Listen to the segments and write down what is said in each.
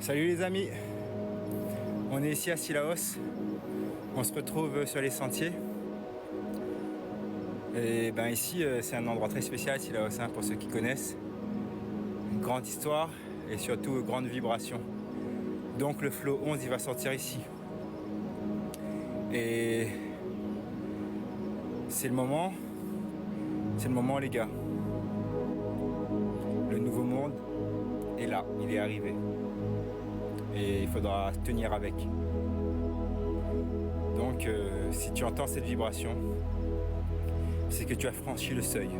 Salut les amis, on est ici à Sillaos, on se retrouve sur les sentiers. Et ben ici c'est un endroit très spécial, Sillaos, pour ceux qui connaissent. Une grande histoire et surtout une grande vibration. Donc le flow 11 il va sortir ici. Et c'est le moment les gars. Le nouveau monde est là, il est arrivé. Et il faudra tenir avec. Donc si tu entends cette vibration, c'est que tu as franchi le seuil.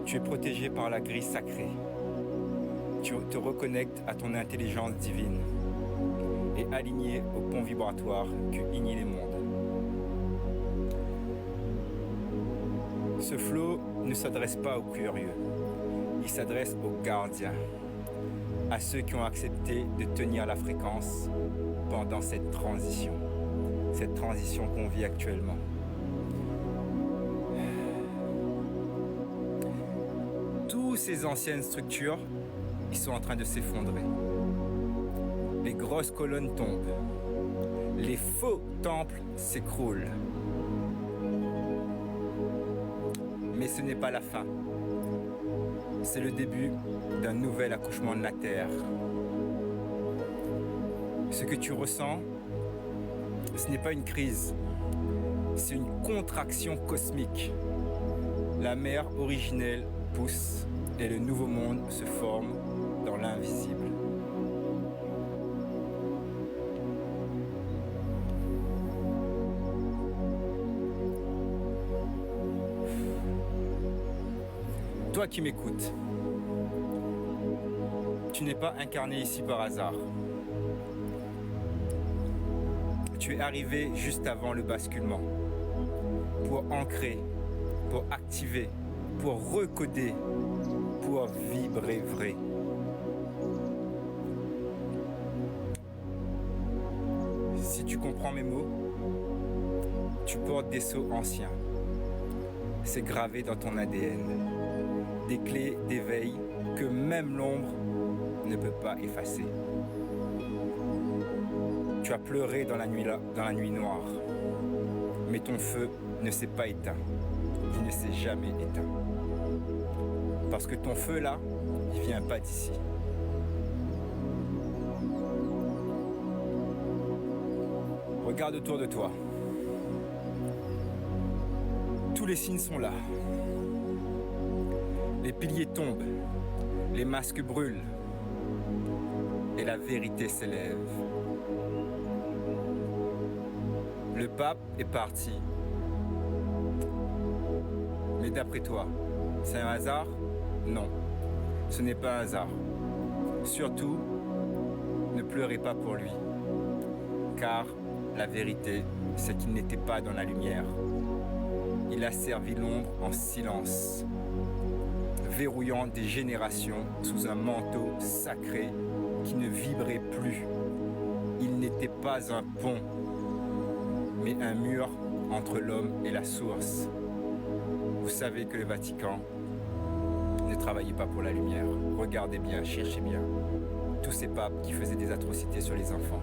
Tu es protégé par la grille sacrée. Tu te reconnectes à ton intelligence divine et aligné au pont vibratoire que unit les mondes. Ce flow ne s'adresse pas aux curieux, il s'adresse aux gardiens, à ceux qui ont accepté de tenir la fréquence pendant cette transition qu'on vit actuellement. Toutes ces anciennes structures, ils sont en train de s'effondrer. Les grosses colonnes tombent. Les faux temples s'écroulent. Mais ce n'est pas la fin. C'est le début d'un nouvel accouchement de la Terre. Ce que tu ressens, ce n'est pas une crise, c'est une contraction cosmique. La mer originelle pousse et le nouveau monde se forme dans l'invisible. Toi qui m'écoutes, tu n'es pas incarné ici par hasard. Tu es arrivé juste avant le basculement, pour ancrer, pour activer, pour recoder, pour vibrer vrai. Si tu comprends mes mots, tu portes des sceaux anciens. C'est gravé dans ton ADN. Des clés d'éveil que même l'ombre ne peut pas effacer. Tu as pleuré dans la nuit noire, mais ton feu ne s'est pas éteint. Il ne s'est jamais éteint. Parce que ton feu là, il vient pas d'ici. Regarde autour de toi. Tous les signes sont là. Les piliers tombent, les masques brûlent et la vérité s'élève. Le pape est parti. Mais d'après toi, c'est un hasard? Non, ce n'est pas un hasard. Surtout, ne pleurez pas pour lui. Car la vérité, c'est qu'il n'était pas dans la lumière. Il a servi l'ombre en silence, verrouillant des générations sous un manteau sacré qui ne vibrait plus. Il n'était pas un pont, mais un mur entre l'homme et la source. Vous savez que le Vatican ne travaillait pas pour la lumière. Regardez bien, cherchez bien. Tous ces papes qui faisaient des atrocités sur les enfants.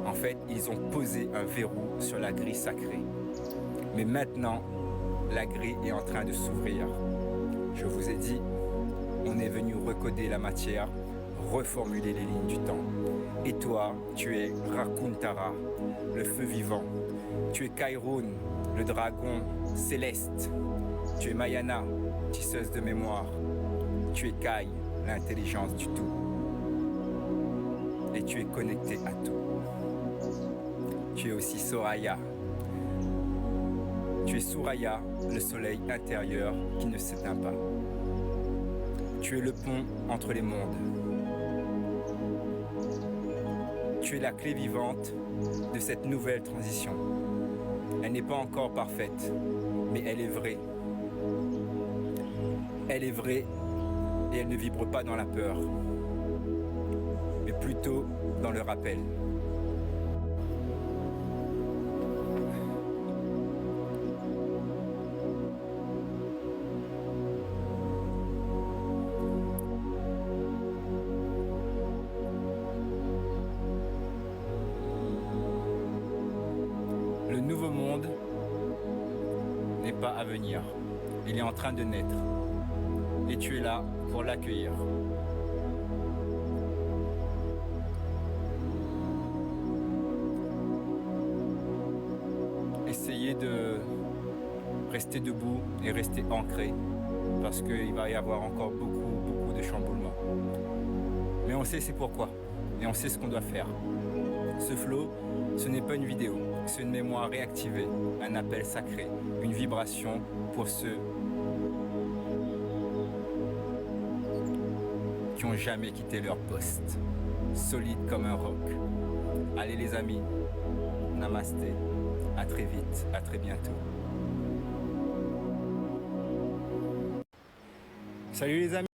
En fait, ils ont posé un verrou sur la grille sacrée. Mais maintenant, la grille est en train de s'ouvrir. Je vous ai dit, on est venu recoder la matière, reformuler les lignes du temps. Et toi, tu es Rakuntara, le feu vivant. Tu es Kairoun, le dragon céleste. Tu es Mayana, tisseuse de mémoire. Tu es Kai, l'intelligence du tout. Et tu es connecté à tout. Tu es aussi Soraya. Tu es Suraya, le soleil intérieur qui ne s'éteint pas. Tu es le pont entre les mondes. Tu es la clé vivante de cette nouvelle transition. Elle n'est pas encore parfaite, mais elle est vraie. Elle est vraie et elle ne vibre pas dans la peur, mais plutôt dans le rappel. pas à venir. Il est en train de naître. Et tu es là pour l'accueillir. Essayez de rester debout et rester ancré parce qu'il va y avoir encore beaucoup de chamboulements. Mais on sait c'est pourquoi et on sait ce qu'on doit faire. Ce flow, ce n'est pas une vidéo, c'est une mémoire réactivée, un appel sacré, une vibration pour ceux qui n'ont jamais quitté leur poste, solide comme un roc. Allez les amis, namasté, à très vite, à très bientôt. Salut les amis.